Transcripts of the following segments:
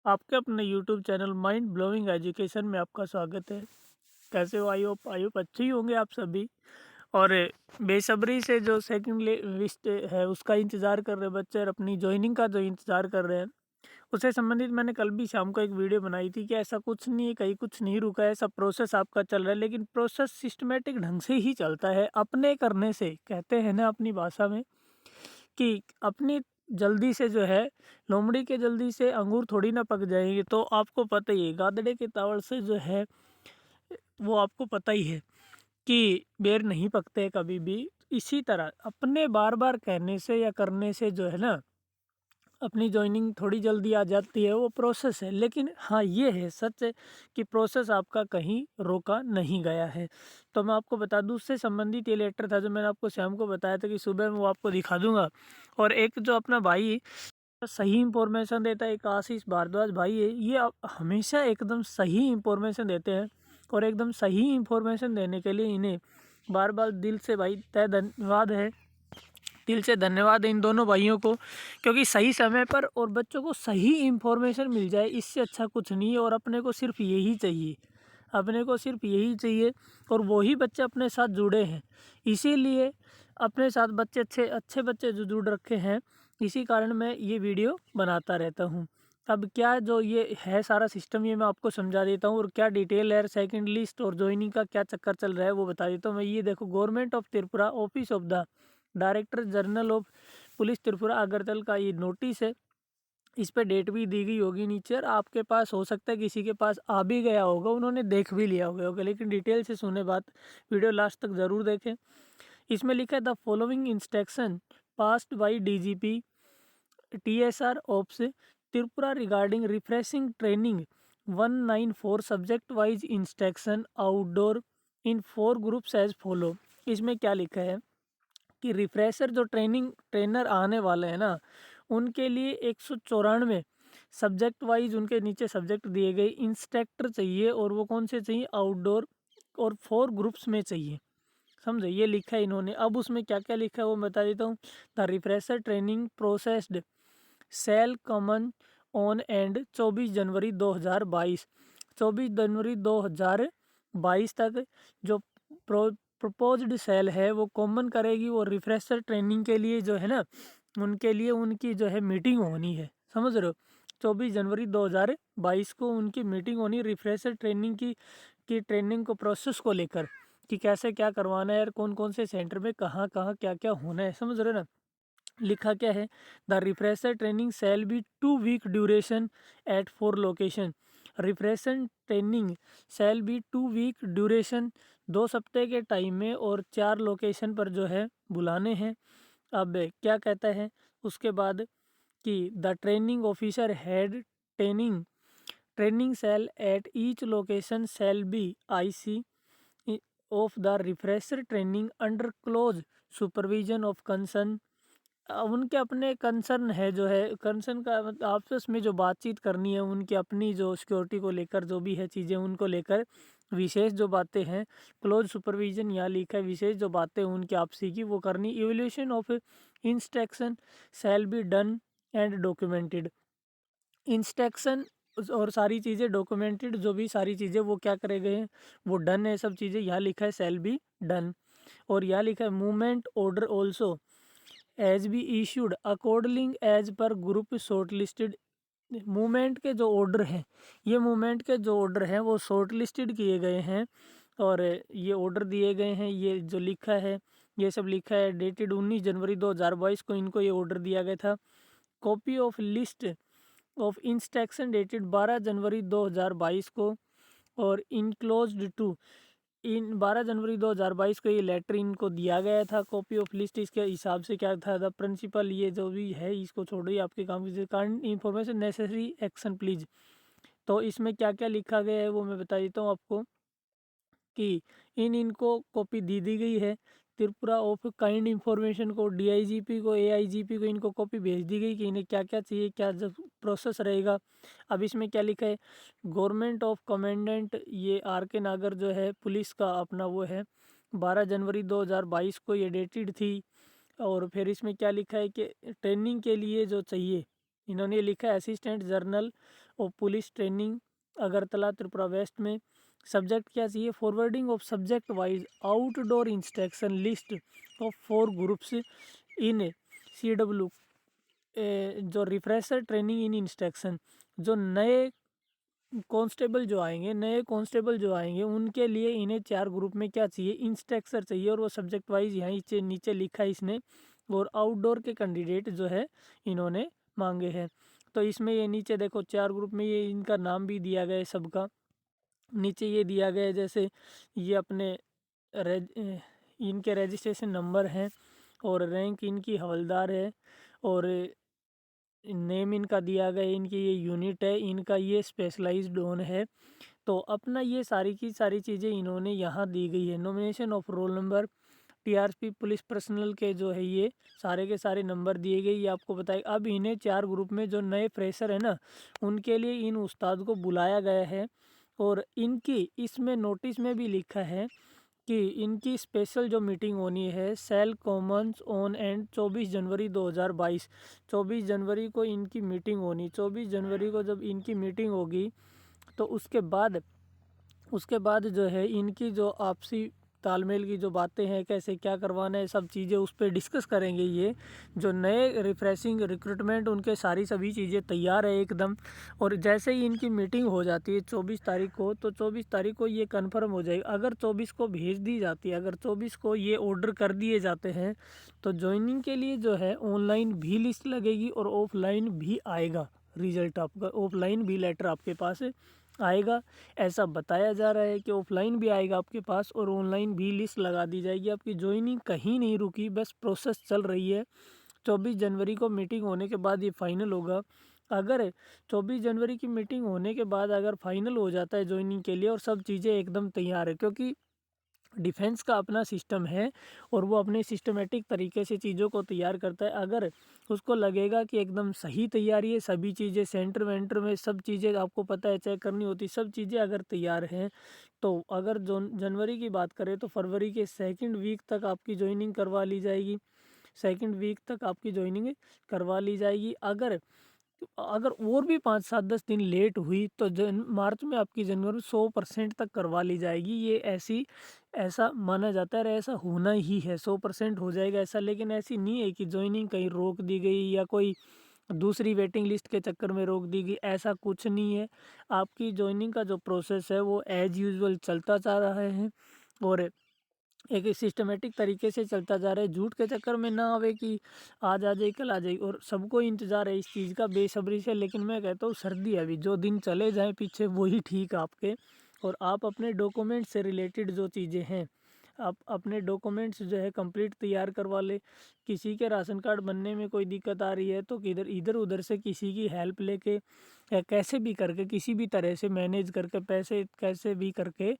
आपके अपने YouTube channel mind blowing education में आपका स्वागत है। कैसे हो? आई होप अच्छे ही होंगे आप सभी। और बेसब्री से जो सेकंड लिस्ट है उसका इंतज़ार कर रहे बच्चे और अपनी ज्वाइनिंग का जो इंतज़ार कर रहे हैं, उससे संबंधित मैंने कल भी शाम को एक वीडियो बनाई थी कि ऐसा कुछ नहीं है, कहीं कुछ नहीं रुका है, सब प्रोसेस आपका चल रहा है। लेकिन प्रोसेस सिस्टमेटिक ढंग से ही चलता है। अपने करने से, कहते हैं ना अपनी भाषा में, कि अपनी जल्दी से जो है, लोमड़ी के जल्दी से अंगूर थोड़ी ना पक जाएंगे। तो आपको पता ही है, गादड़े के तावड़ से जो है वो आपको पता ही है कि बेर नहीं पकते कभी भी। इसी तरह अपने बार बार कहने से या करने से जो है ना, अपनी जॉइनिंग थोड़ी जल्दी आ जाती है। वो प्रोसेस है। लेकिन हाँ, ये है सच है कि प्रोसेस आपका कहीं रोका नहीं गया है। तो मैं आपको बता दूँ, उससे संबंधित ये लेटर था जो मैंने आपको शाम को बताया था कि सुबह में वो आपको दिखा दूंगा। और एक जो अपना भाई सही इंफॉर्मेशन देता है, एक आशीष भारद्वाज भाई है, ये हमेशा एकदम सही इंफॉर्मेशन देते हैं। और एकदम सही इंफॉर्मेशन देने के लिए इन्हें बार बार दिल से भाई तय धन्यवाद है। दिल से धन्यवाद है इन दोनों भाइयों को, क्योंकि सही समय पर और बच्चों को सही इंफॉर्मेशन मिल जाए, इससे अच्छा कुछ नहीं है। और अपने को सिर्फ यही चाहिए, अपने को सिर्फ यही चाहिए। और वही बच्चे अपने साथ जुड़े हैं, इसीलिए अपने साथ बच्चे अच्छे अच्छे बच्चे जो जुड़ रखे हैं, इसी कारण मैं ये वीडियो बनाता रहता हूँ। अब क्या जो ये है सारा सिस्टम, ये मैं आपको समझा देता हूँ। और क्या डिटेल है, सेकंड लिस्ट और ज्वाइनिंग का क्या चक्कर चल रहा है वो बता देता हूँ मैं। ये देखो, government of Tripura, office of the director general of police Tripura Agartala का ये नोटिस है। इस पे डेट भी दी गई होगी नीचे, और आपके पास हो सकता है किसी के पास आ भी गया होगा, उन्होंने देख भी लिया होगा। लेकिन डिटेल से सुने बात, वीडियो लास्ट तक ज़रूर देखें। इसमें लिखा है the following instruction passed by DGP TSR ops Tripura regarding refreshing training 194 subject wise instruction outdoor in 4 groups as follow. इसमें क्या लिखा है कि रिफ्रेशर जो ट्रेनर आने वाले हैं ना, उनके लिए 194 सब्जेक्ट वाइज उनके नीचे सब्जेक्ट दिए गए इंस्ट्रक्टर चाहिए। और वो कौन से चाहिए? आउटडोर, और 4 ग्रुप्स में चाहिए। समझे? ये लिखा है इन्होंने। अब उसमें क्या क्या लिखा है वो बता देता हूँ। The refresher training processed cell common on and 24 जनवरी 2022। 24 जनवरी 2022 तक जो प्रपोज्ड सेल है वो कॉमन करेगी। वो रिफ्रेशर ट्रेनिंग के लिए जो है ना, उनके लिए उनकी जो है मीटिंग होनी है। समझ रहे हो? 24 जनवरी 2022 को उनकी मीटिंग होनी, रिफ्रेशर ट्रेनिंग की ट्रेनिंग को प्रोसेस को लेकर, कि कैसे क्या करवाना है और कौन कौन से सेंटर में कहाँ कहाँ क्या क्या होना है। समझ रहे हो ना? लिखा क्या है? The refresher training cell be 2 week duration at 4 location. Refresher training cell be 2 week duration, 2 सप्ताह के टाइम में और 4 लोकेशन पर जो है बुलाने हैं। अब क्या कहता है उसके बाद कि the training officer head training training cell at each location cell be IC of the refresher training under close supervision of concern. उनके अपने कंसर्न है, जो है कंसर्न का आपस में जो बातचीत करनी है, उनकी अपनी जो सिक्योरिटी को लेकर जो भी है चीज़ें, उनको लेकर विशेष जो बातें हैं, क्लोज सुपरविजन यहाँ लिखा है, विशेष जो बातें उनकी आपसी की वो करनी। Evolution of instruction shall be done and documented. Instruction और सारी चीज़ें डॉक्यूमेंटेड, जो भी सारी चीज़ें वो क्या करे गए हैं, वो डन है सब चीज़ें। यहाँ लिखा है शैल बी डन। और यहाँ लिखा है movement order also as be issued according as per group short listed. Movement के जो ऑर्डर हैं, ये मूवमेंट के जो ऑर्डर हैं वो शॉर्ट लिस्टेड किए गए हैं। और ये ऑर्डर दिए गए हैं, ये जो लिखा है, ये सब लिखा है डेटेड 19 जनवरी 2022 को इनको ये ऑर्डर दिया गया था। Copy of list of instruction dated 12 जनवरी 2022 को। और इनक्लोज्ड टू इन 12 जनवरी 2022 को ये लेटर इनको दिया गया था। कॉपी ऑफ लिस्ट इसके हिसाब से क्या था? द प्रिंसिपल, ये जो भी है इसको छोड़िए, आपके काम की kind information necessary action please. तो इसमें क्या क्या लिखा गया है वो मैं बता देता हूँ आपको, कि इनको कॉपी दी गई है। त्रिपुरा ऑफ काइंड इंफॉर्मेशन को, DIGP को, AIGP को इनको कॉपी भेज दी गई कि इन्हें क्या क्या चाहिए, क्या जब प्रोसेस रहेगा। अब इसमें क्या लिखा है? गवर्नमेंट ऑफ कमांडेंट, ये RK नागर जो है पुलिस का अपना वो है, 12 जनवरी 2022 को ये डेटेड थी। और फिर इसमें क्या लिखा है कि ट्रेनिंग के लिए जो चाहिए इन्होंने लिखा है assistant general of police training Agartala Tripura west में। सब्जेक्ट क्या चाहिए, forwarding of subject wise outdoor instruction list of 4 groups in CW जो रिफ्रेशर ट्रेनिंग इन इंस्ट्रक्शन। जो नए कांस्टेबल जो आएंगे उनके लिए इन्हें 4 ग्रुप में क्या चाहिए, इंस्ट्रक्टर चाहिए, और वो सब्जेक्ट वाइज यहाँ नीचे लिखा है इसने। और आउटडोर के कैंडिडेट जो है इन्होंने मांगे हैं। तो इसमें ये नीचे देखो 4 ग्रुप में ये इनका नाम भी दिया गया है सबका। नीचे ये दिया गया है जैसे ये अपने इनके रजिस्ट्रेशन नंबर हैं और रैंक इनकी हवलदार है और नेम इनका दिया गया है, इनकी ये यूनिट है, इनका ये स्पेशलाइज्ड जोन है। तो अपना ये सारी की सारी चीज़ें इन्होंने यहाँ दी गई है। Nomination of roll number, TRP police personal के जो है ये सारे के सारे नंबर दिए गए, ये आपको बताए। अब इन्हें 4 ग्रुप में जो नए फ्रेशर है ना उनके लिए इन उस्ताद को बुलाया गया है। और इनकी इसमें नोटिस में भी लिखा है कि इनकी स्पेशल जो मीटिंग होनी है सेल कॉमन्स ऑन एंड 24 जनवरी 2022। 24 जनवरी को इनकी मीटिंग होनी। 24 जनवरी को जब इनकी मीटिंग होगी तो उसके बाद जो है इनकी जो आपसी तालमेल की जो बातें हैं, कैसे क्या करवाना है, सब चीज़ें उस पर डिस्कस करेंगे। ये जो नए रिफ्रेशिंग रिक्रूटमेंट उनके सारी सभी चीज़ें तैयार है एकदम। और जैसे ही इनकी मीटिंग हो जाती है 24 तारीख को, तो 24 तारीख को ये कन्फर्म हो जाएगी। अगर 24 को भेज दी जाती है, अगर 24 को ये ऑर्डर कर दिए जाते हैं तो ज्वाइनिंग के लिए जो है ऑनलाइन भी लिस्ट लगेगी और ऑफलाइन भी आएगा रिजल्ट आपका, ऑफलाइन भी लेटर आपके पास आएगा। ऐसा बताया जा रहा है कि ऑफलाइन भी आएगा आपके पास और ऑनलाइन भी लिस्ट लगा दी जाएगी। आपकी ज्वाइनिंग कहीं नहीं रुकी, बस प्रोसेस चल रही है। 24 जनवरी को मीटिंग होने के बाद ये फाइनल होगा। अगर 24 जनवरी की मीटिंग होने के बाद अगर फाइनल हो जाता है ज्वाइनिंग के लिए और सब चीज़ें एकदम तैयार है, क्योंकि डिफेंस का अपना सिस्टम है और वो अपने सिस्टमेटिक तरीके से चीज़ों को तैयार करता है। अगर उसको लगेगा कि एकदम सही तैयारी है, सभी चीज़ें सेंटर वेंटर में सब चीज़ें आपको पता है चेक करनी होती, सब चीज़ें अगर तैयार हैं तो अगर जनवरी की बात करें तो फरवरी के 2nd वीक तक आपकी ज्वाइनिंग करवा ली जाएगी। 2nd वीक तक आपकी ज्वाइनिंग करवा ली जाएगी। अगर अगर और भी 5-7-10 दिन लेट हुई तो मार्च में आपकी जनवरी 100% तक करवा ली जाएगी। ये ऐसा माना जाता है और ऐसा होना ही है, 100% हो जाएगा ऐसा। लेकिन ऐसी नहीं है कि ज्वाइनिंग कहीं रोक दी गई या कोई दूसरी वेटिंग लिस्ट के चक्कर में रोक दी गई, ऐसा कुछ नहीं है। आपकी ज्वाइनिंग का जो प्रोसेस है वो एज यूजुअल चलता जा रहा है और एक सिस्टमेटिक तरीके से चलता जा रहा है। झूठ के चक्कर में ना आवे कि आज आ जाए कल आ जाए, और सबको इंतज़ार है इस चीज़ का बेसब्री से। लेकिन मैं कहता हूँ सर्दी है अभी, जो दिन चले जाएं पीछे वही ठीक आपके। और आप अपने डॉक्यूमेंट से रिलेटेड जो चीज़ें हैं, आप अपने डॉक्यूमेंट्स जो है कंप्लीट तैयार करवा ले। किसी के राशन कार्ड बनने में कोई दिक्कत आ रही है तो किधर इधर उधर से किसी की हेल्प लेके या कैसे भी करके किसी भी तरह से मैनेज करके पैसे कैसे भी करके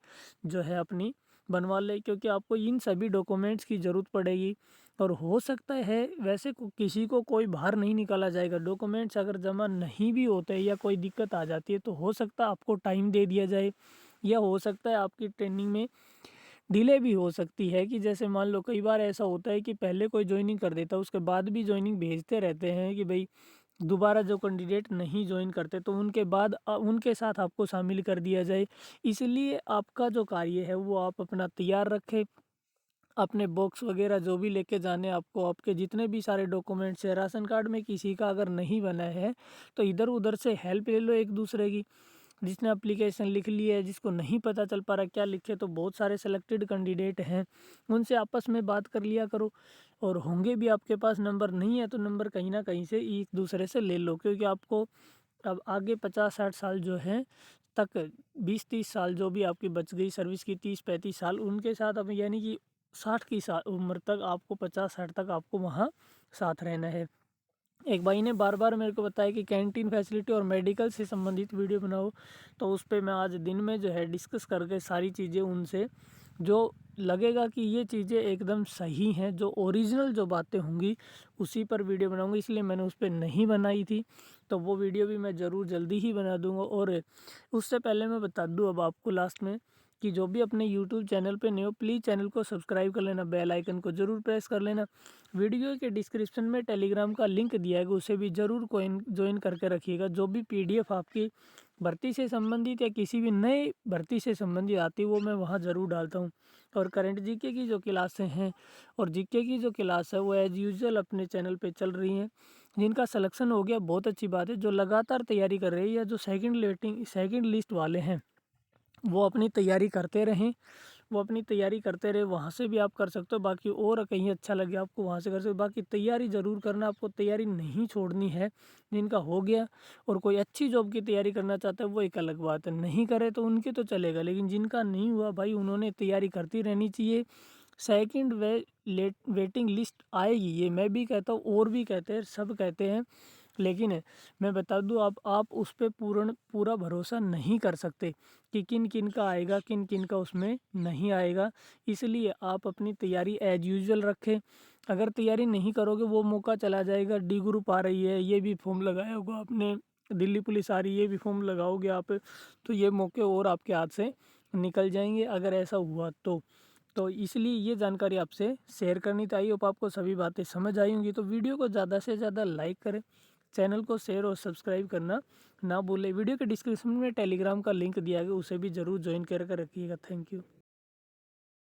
जो है अपनी बनवा ले, क्योंकि आपको इन सभी डॉक्यूमेंट्स की ज़रूरत पड़ेगी। और हो सकता है वैसे किसी को कोई बाहर नहीं निकाला जाएगा। डॉक्यूमेंट्स अगर जमा नहीं भी होते या कोई दिक्कत आ जाती है तो हो सकता है आपको टाइम दे दिया जाए, या हो सकता है आपकी ट्रेनिंग में डिले भी हो सकती है। कि जैसे मान लो कई बार ऐसा होता है कि पहले कोई ज्वाइनिंग कर देता है, उसके बाद भी ज्वाइनिंग भेजते रहते हैं कि भाई दोबारा जो कैंडिडेट नहीं ज्वाइन करते तो उनके बाद उनके साथ आपको शामिल कर दिया जाए। इसलिए आपका जो कार्य है वो आप अपना तैयार रखें, अपने बॉक्स वगैरह जो भी लेके जाने आपको, आपके जितने भी सारे डॉक्यूमेंट्स है, राशन कार्ड में किसी का अगर नहीं बना है तो इधर उधर से हेल्प ले लो एक दूसरे की। जिसने एप्लीकेशन लिख ली है, जिसको नहीं पता चल पा रहा क्या लिखे, तो बहुत सारे सेलेक्टेड कैंडिडेट हैं, उनसे आपस में बात कर लिया करो। और होंगे भी आपके पास नंबर, नहीं है तो नंबर कहीं ना कहीं से एक दूसरे से ले लो, क्योंकि आपको अब आगे 50-60 साल जो है तक 20-30 साल जो भी आपकी बच गई सर्विस की, 30-35 साल उनके साथ अब यानी कि 60 की उम्र तक आपको 50-60 तक आपको वहाँ साथ रहना है। एक भाई ने बार बार मेरे को बताया कि कैंटीन फैसिलिटी और मेडिकल से संबंधित वीडियो बनाओ, तो उस पर मैं आज दिन में जो है डिस्कस करके सारी चीज़ें उनसे जो लगेगा कि ये चीज़ें एकदम सही हैं, जो ओरिजिनल जो बातें होंगी उसी पर वीडियो बनाऊंगा। इसलिए मैंने उस पर नहीं बनाई थी, तो वो वीडियो भी मैं ज़रूर जल्दी ही बना दूंगा। और उससे पहले मैं बता दूं अब आपको लास्ट में कि जो भी अपने यूट्यूब चैनल पे नए हो प्लीज़ चैनल को सब्सक्राइब कर लेना, बेल आइकन को ज़रूर प्रेस कर लेना। वीडियो के डिस्क्रिप्शन में टेलीग्राम का लिंक दिया है, उसे भी ज़रूर ज्वाइन करके रखिएगा। जो भी पीडीएफ आपकी भर्ती से संबंधित या किसी भी नए भर्ती से संबंधित आती है वो मैं वहाँ ज़रूर डालता हूँ। और करंट जीके की जो क्लासें हैं और जीके की जो क्लास है वो एज़ यूजुअल अपने चैनल पे चल रही हैं। जिनका सिलेक्शन हो गया बहुत अच्छी बात है, जो लगातार तैयारी कर रही है या जो सेकंड लिस्ट वाले हैं वो अपनी तैयारी करते रहें, वो अपनी तैयारी करते रहे। वहाँ से भी आप कर सकते हो, बाकी और कहीं अच्छा लगे आपको वहाँ से कर सकते हो। बाकी तैयारी ज़रूर करना, आपको तैयारी नहीं छोड़नी है। जिनका हो गया और कोई अच्छी जॉब की तैयारी करना चाहता है वो एक अलग बात है, नहीं करे तो उनके तो चलेगा, लेकिन जिनका नहीं हुआ भाई उन्होंने तैयारी करती रहनी चाहिए। सेकंड वेटिंग लिस्ट आएगी, ये मैं भी कहता हूँ और भी कहते हैं, सब कहते हैं, लेकिन मैं बता दूँ आप उस पे पूरा भरोसा नहीं कर सकते कि किन किन का आएगा, किन किन का उसमें नहीं आएगा। इसलिए आप अपनी तैयारी एज यूजुअल रखें। अगर तैयारी नहीं करोगे वो मौका चला जाएगा। डी ग्रुप आ रही है, ये भी फॉर्म लगाया होगा आपने, दिल्ली पुलिस आ रही है, ये भी फॉर्म लगाओगे आप, तो ये मौके और आपके हाथ से निकल जाएंगे अगर ऐसा हुआ तो इसलिए ये जानकारी आपसे शेयर करनी थी। आई होप आपको सभी बातें समझ आई होंगी। तो वीडियो को ज़्यादा से ज़्यादा लाइक करें, चैनल को शेयर और सब्सक्राइब करना ना भूलें। वीडियो के डिस्क्रिप्शन में टेलीग्राम का लिंक दिया गया, उसे भी ज़रूर ज्वाइन करके रखिएगा। Thank you.